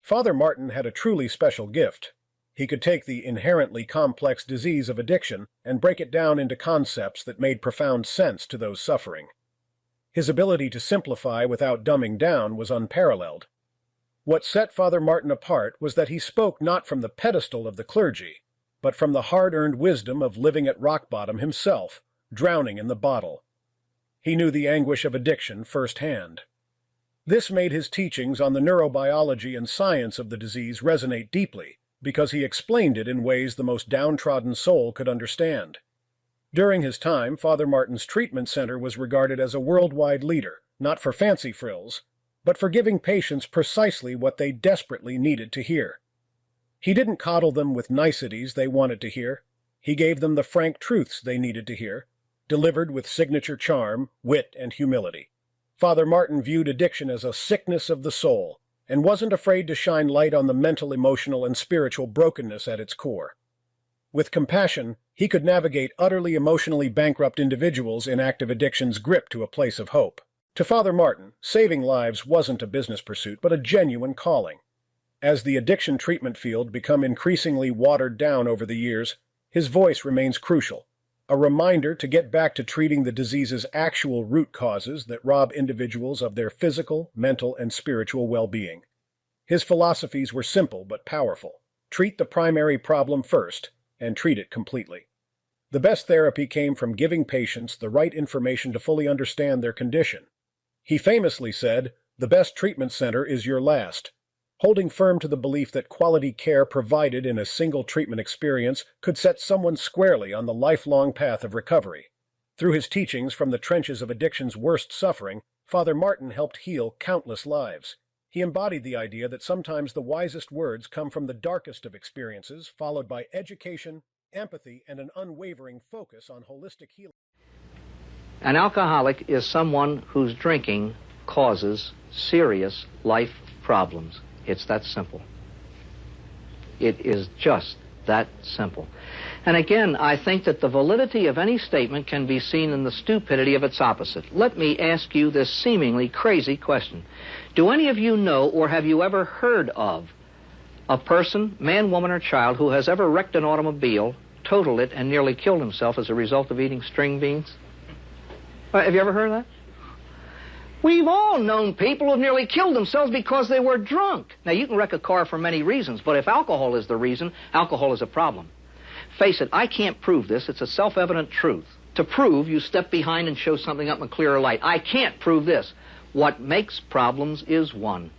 Father Martin had a truly special gift. He could take the inherently complex disease of addiction and break it down into concepts that made profound sense to those suffering. His ability to simplify without dumbing down was unparalleled. What set Father Martin apart was that he spoke not from the pedestal of the clergy, but from the hard-earned wisdom of living at rock bottom himself, drowning in the bottle. He knew the anguish of addiction firsthand. This made his teachings on the neurobiology and science of the disease resonate deeply, because he explained it in ways the most downtrodden soul could understand. During his time, Father Martin's treatment center was regarded as a worldwide leader, not for fancy frills, but for giving patients precisely what they desperately needed to hear. He didn't coddle them with niceties they wanted to hear. He gave them the frank truths they needed to hear, delivered with signature charm, wit, and humility. Father Martin viewed addiction as a sickness of the soul, and wasn't afraid to shine light on the mental, emotional, and spiritual brokenness at its core. With compassion, he could navigate utterly emotionally bankrupt individuals in active addiction's grip to a place of hope. To Father Martin, saving lives wasn't a business pursuit, but a genuine calling. As the addiction treatment field became increasingly watered down over the years, his voice remains crucial. A reminder to get back to treating the disease's actual root causes that rob individuals of their physical, mental, and spiritual well-being. His philosophies were simple but powerful. Treat the primary problem first, and treat it completely. The best therapy came from giving patients the right information to fully understand their condition. He famously said, "The best treatment center is your last," holding firm to the belief that quality care provided in a single treatment experience could set someone squarely on the lifelong path of recovery. Through his teachings from the trenches of addiction's worst suffering, Father Martin helped heal countless lives. He embodied the idea that sometimes the wisest words come from the darkest of experiences, followed by education, empathy, and an unwavering focus on holistic healing. An alcoholic is someone whose drinking causes serious life problems. It's that simple. It is just that simple. And again, I think that the validity of any statement can be seen in the stupidity of its opposite. Let me ask you this seemingly crazy question. Do any of you know, or have you ever heard of, a person, man, woman, or child, who has ever wrecked an automobile, totaled it, and nearly killed himself as a result of eating string beans? Have you ever heard of that? We've all known people who've nearly killed themselves because they were drunk. Now, you can wreck a car for many reasons, but if alcohol is the reason, alcohol is a problem. Face it, I can't prove this. It's a self-evident truth. To prove, you step behind and show something up in a clearer light. I can't prove this. What makes problems is one.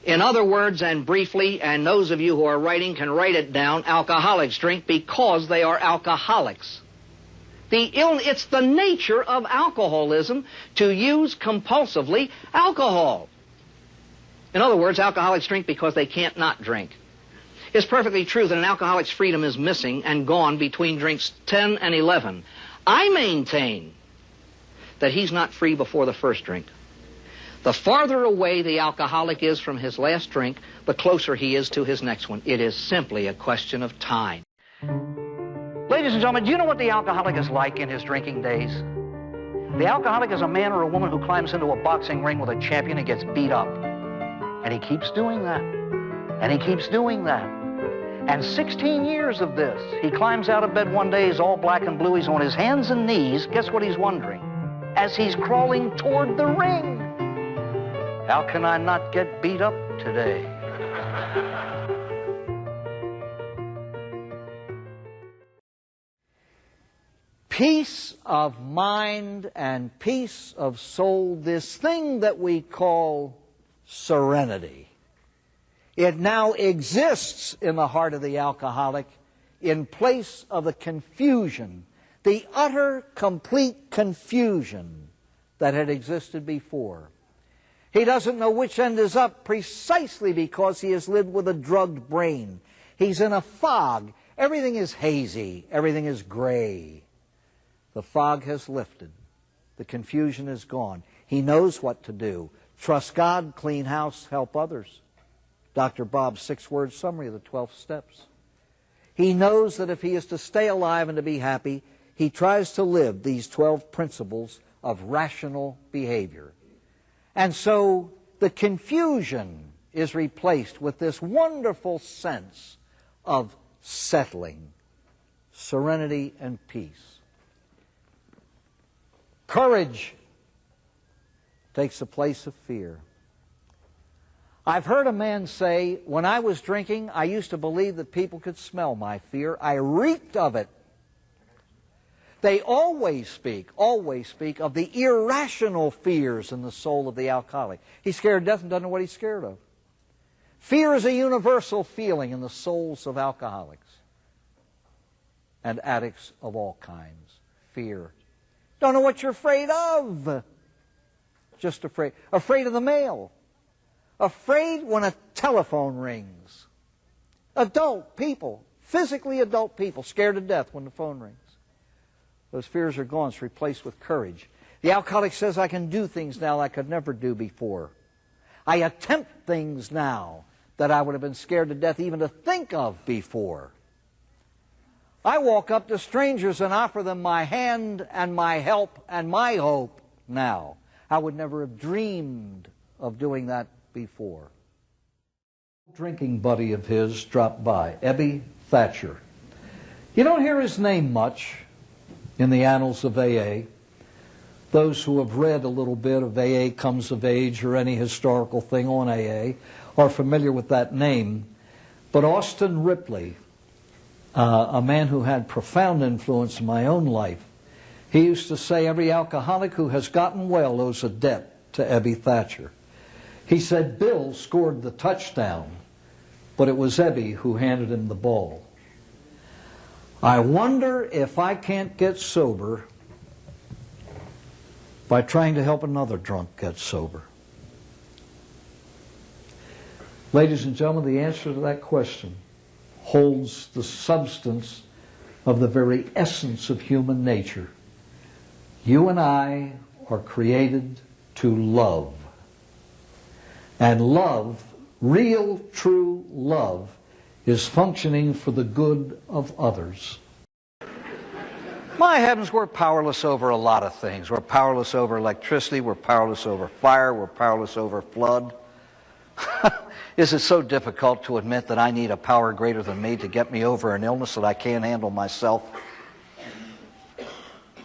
In other words, and briefly, and those of you who are writing can write it down, alcoholics drink because they are alcoholics. It's the nature of alcoholism to use compulsively alcohol. In other words, alcoholics drink because they can't not drink. It's perfectly true that an alcoholic's freedom is missing and gone between drinks 10 and 11. I maintain that he's not free before the first drink. The farther away the alcoholic is from his last drink, the closer he is to his next one. It is simply a question of time. Ladies and gentlemen, do you know what the alcoholic is like in his drinking days? The alcoholic is a man or a woman who climbs into a boxing ring with a champion and gets beat up. And he keeps doing that. And he keeps doing that. And 16 years of this. He climbs out of bed one day, he's all black and blue, he's on his hands and knees. Guess what he's wondering? As he's crawling toward the ring, how can I not get beat up today? Peace of mind and peace of soul, this thing that we call serenity. It now exists in the heart of the alcoholic in place of the confusion, the utter, complete confusion that had existed before. He doesn't know which end is up precisely because he has lived with a drugged brain. He's in a fog. Everything is hazy. Everything is gray. The fog has lifted. The confusion is gone. He knows what to do. Trust God, clean house, help others. Dr. Bob's 6-word summary of the 12 steps. He knows that if he is to stay alive and to be happy, he tries to live these 12 principles of rational behavior. And so the confusion is replaced with this wonderful sense of settling, serenity, and peace. Courage takes the place of fear. I've heard a man say, when I was drinking, I used to believe that people could smell my fear. I reeked of it. They always speak of the irrational fears in the soul of the alcoholic. He's scared to death and doesn't know what he's scared of. Fear is a universal feeling in the souls of alcoholics and addicts of all kinds. Fear. Don't know what you're afraid of. Just afraid. Afraid of the mail. Afraid when a telephone rings. Adult people, physically adult people, scared to death when the phone rings. Those fears are gone. It's replaced with courage. The alcoholic says, I can do things now I could never do before. I attempt things now that I would have been scared to death even to think of before. I walk up to strangers and offer them my hand and my help and my hope now. I would never have dreamed of doing that before. A drinking buddy of his dropped by, Ebby Thatcher. You don't hear his name much in the annals of AA. Those who have read a little bit of AA Comes of Age or any historical thing on AA are familiar with that name. But Austin Ripley, a man who had profound influence in my own life, he used to say every alcoholic who has gotten well owes a debt to Ebby Thatcher. He said Bill scored the touchdown, but it was Ebby who handed him the ball. I wonder if I can't get sober by trying to help another drunk get sober. Ladies and gentlemen, the answer to that question holds the substance of the very essence of human nature. You and I are created to love. And love, real, true love, is functioning for the good of others. My heavens, we're powerless over a lot of things. We're powerless over electricity, we're powerless over fire, we're powerless over flood. Is it so difficult to admit that I need a power greater than me to get me over an illness that I can't handle myself?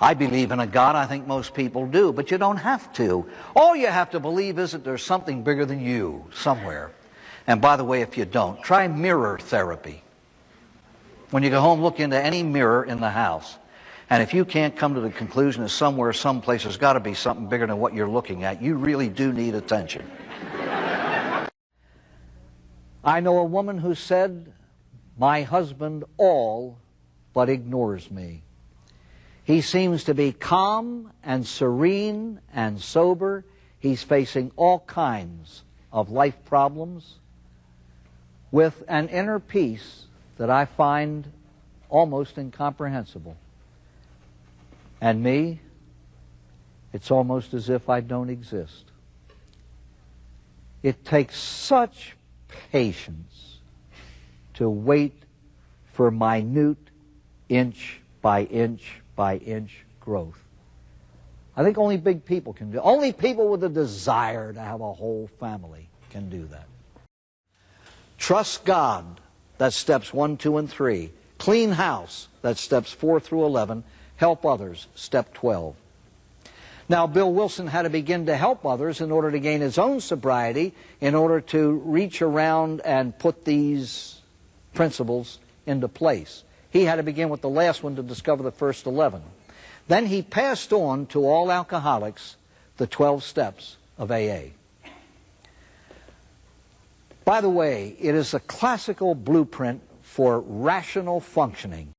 I believe in a God. I think most people do, but you don't have to. All you have to believe is that there's something bigger than you somewhere. And by the way, if you don't, try mirror therapy. When you go home, look into any mirror in the house. And if you can't come to the conclusion that somewhere, someplace, there's got to be something bigger than what you're looking at, you really do need attention. I know a woman who said, my husband all but ignores me. He seems to be calm and serene and sober. He's facing all kinds of life problems with an inner peace that I find almost incomprehensible. And me, it's almost as if I don't exist. It takes such patience to wait for minute inch by inch by inch growth. I think only big people can do it. Only people with a desire to have a whole family can do that. Trust God, that's steps 1, 2, and 3. Clean house, that's steps 4 through 11. Help others, step 12. Now, Bill Wilson had to begin to help others in order to gain his own sobriety, in order to reach around and put these principles into place. He had to begin with the last one to discover the first 11. Then he passed on to all alcoholics the 12 steps of AA. By the way, it is a classical blueprint for rational functioning.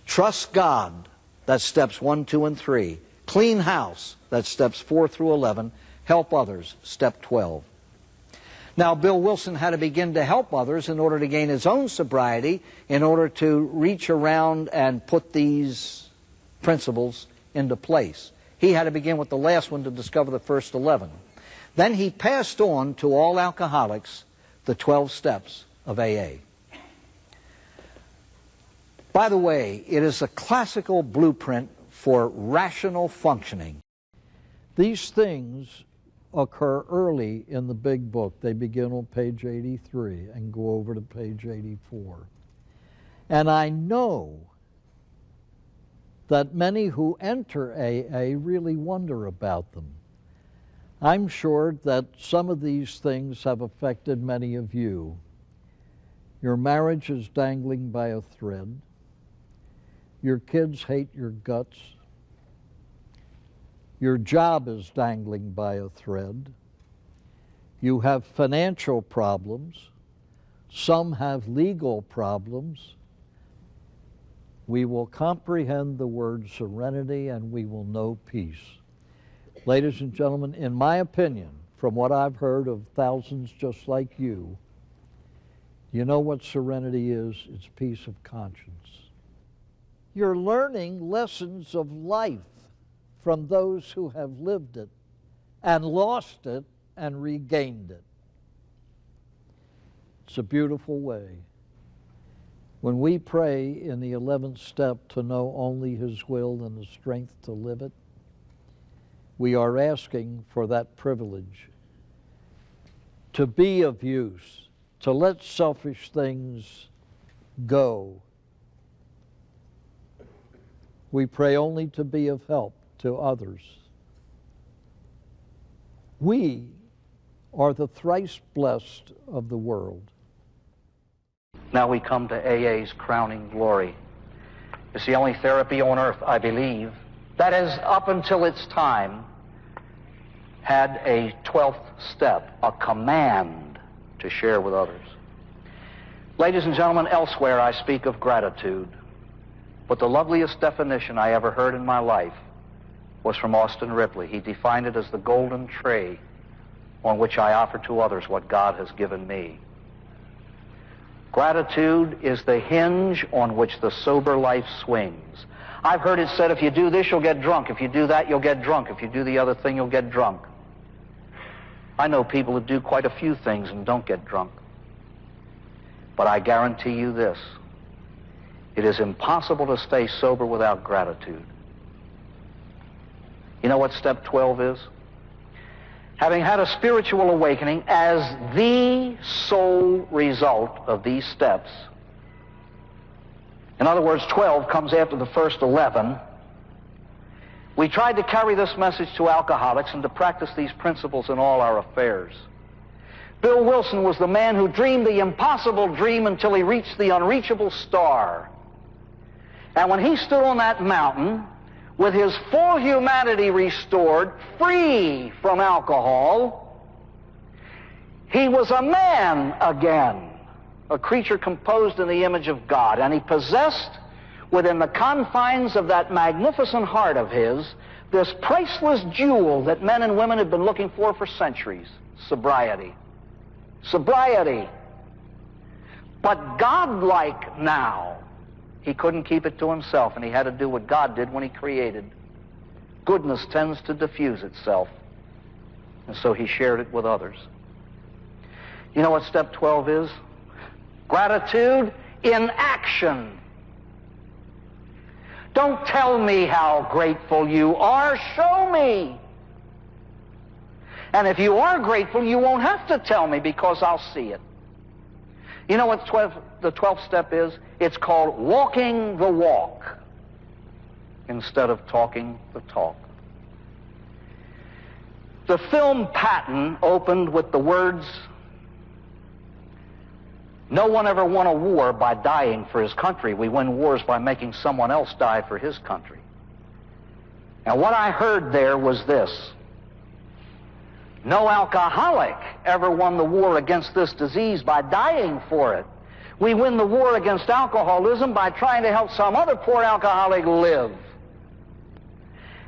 Trust God, that's steps 1, 2, and 3. Clean house, that's steps 4 through 11. Help others, step 12. Now, Bill Wilson had to begin to help others in order to gain his own sobriety, in order to reach around and put these principles into place. He had to begin with the last one to discover the first 11. Then he passed on to all alcoholics the 12 steps of AA. By the way, it is a classical blueprint for rational functioning. These things occur early in the big book. They begin on page 83 and go over to page 84. And I know that many who enter AA really wonder about them. I'm sure that some of these things have affected many of you. Your marriage is dangling by a thread. Your kids hate your guts. Your job is dangling by a thread. You have financial problems. Some have legal problems. We will comprehend the word serenity and we will know peace. Ladies and gentlemen, in my opinion, from what I've heard of thousands just like you know what serenity is? It's peace of conscience. You're learning lessons of life from those who have lived it and lost it and regained it. It's a beautiful way. When we pray in the 11th step to know only His will and the strength to live it, we are asking for that privilege to be of use, to let selfish things go. We pray only to be of help to others. We are the thrice blessed of the world. Now we come to AA's crowning glory. It's the only therapy on earth, I believe, that has, up until its time, had a 12th step, a command to share with others. Ladies and gentlemen, elsewhere I speak of gratitude, but the loveliest definition I ever heard in my life was from Austin Ripley. He defined it as the golden tray on which I offer to others what God has given me. Gratitude is the hinge on which the sober life swings. I've heard it said, if you do this, you'll get drunk. If you do that, you'll get drunk. If you do the other thing, you'll get drunk. I know people who do quite a few things and don't get drunk. But I guarantee you this, it is impossible to stay sober without gratitude. You know what step 12 is? Having had a spiritual awakening as the sole result of these steps. In other words, 12 comes after the first 11. We tried to carry this message to alcoholics and to practice these principles in all our affairs. Bill Wilson was the man who dreamed the impossible dream until he reached the unreachable star. And when he stood on that mountain, with his full humanity restored, free from alcohol, he was a man again, a creature composed in the image of God, and he possessed, within the confines of that magnificent heart of his, this priceless jewel that men and women had been looking for centuries: sobriety. Sobriety. But God-like now, he couldn't keep it to himself, and he had to do what God did when he created. Goodness tends to diffuse itself, and so he shared it with others. You know what step 12 is? Gratitude in action. Don't tell me how grateful you are, show me. And if you are grateful, you won't have to tell me, because I'll see it. You know what the 12th step is? It's called walking the walk instead of talking the talk. The film Patton opened with the words, "No one ever won a war by dying for his country. We win wars by making someone else die for his country." And what I heard there was this: no alcoholic ever won the war against this disease by dying for it. We win the war against alcoholism by trying to help some other poor alcoholic live.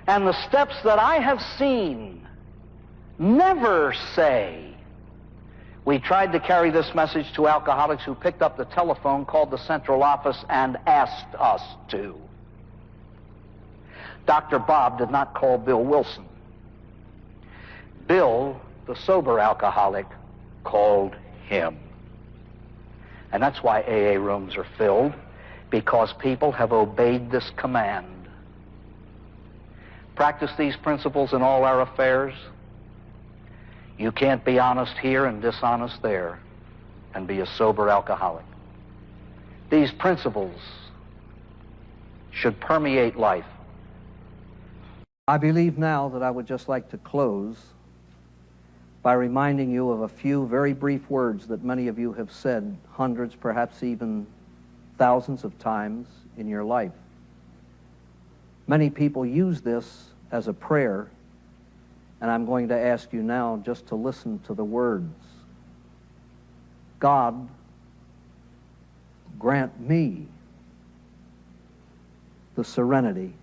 And the steps that I have seen Never say. We tried to carry this message to alcoholics who picked up the telephone, called the central office, and asked us to. Dr. Bob did not call Bill Wilson. Bill, the sober alcoholic, called him. And that's why AA rooms are filled, because people have obeyed this command. Practice these principles in all our affairs. You can't be honest here and dishonest there and be a sober alcoholic. These principles should permeate life. I believe now that I would just like to close by reminding you of a few very brief words that many of you have said hundreds, perhaps even thousands of times in your life. Many people use this as a prayer, and I'm going to ask you now just to listen to the words. God, grant me the serenity,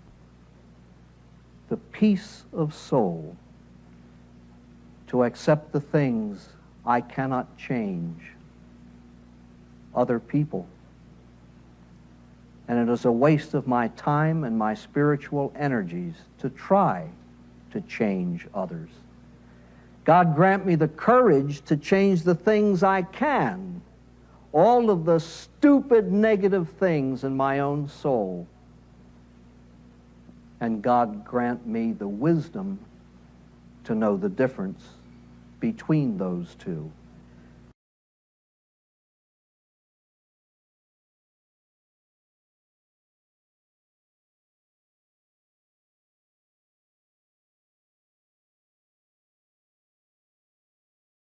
the peace of soul to accept the things I cannot change, other people. And it is a waste of my time and my spiritual energies to try to change others. God, grant me the courage to change the things I can, all of the stupid negative things in my own soul. And God, grant me the wisdom to know the difference between those two.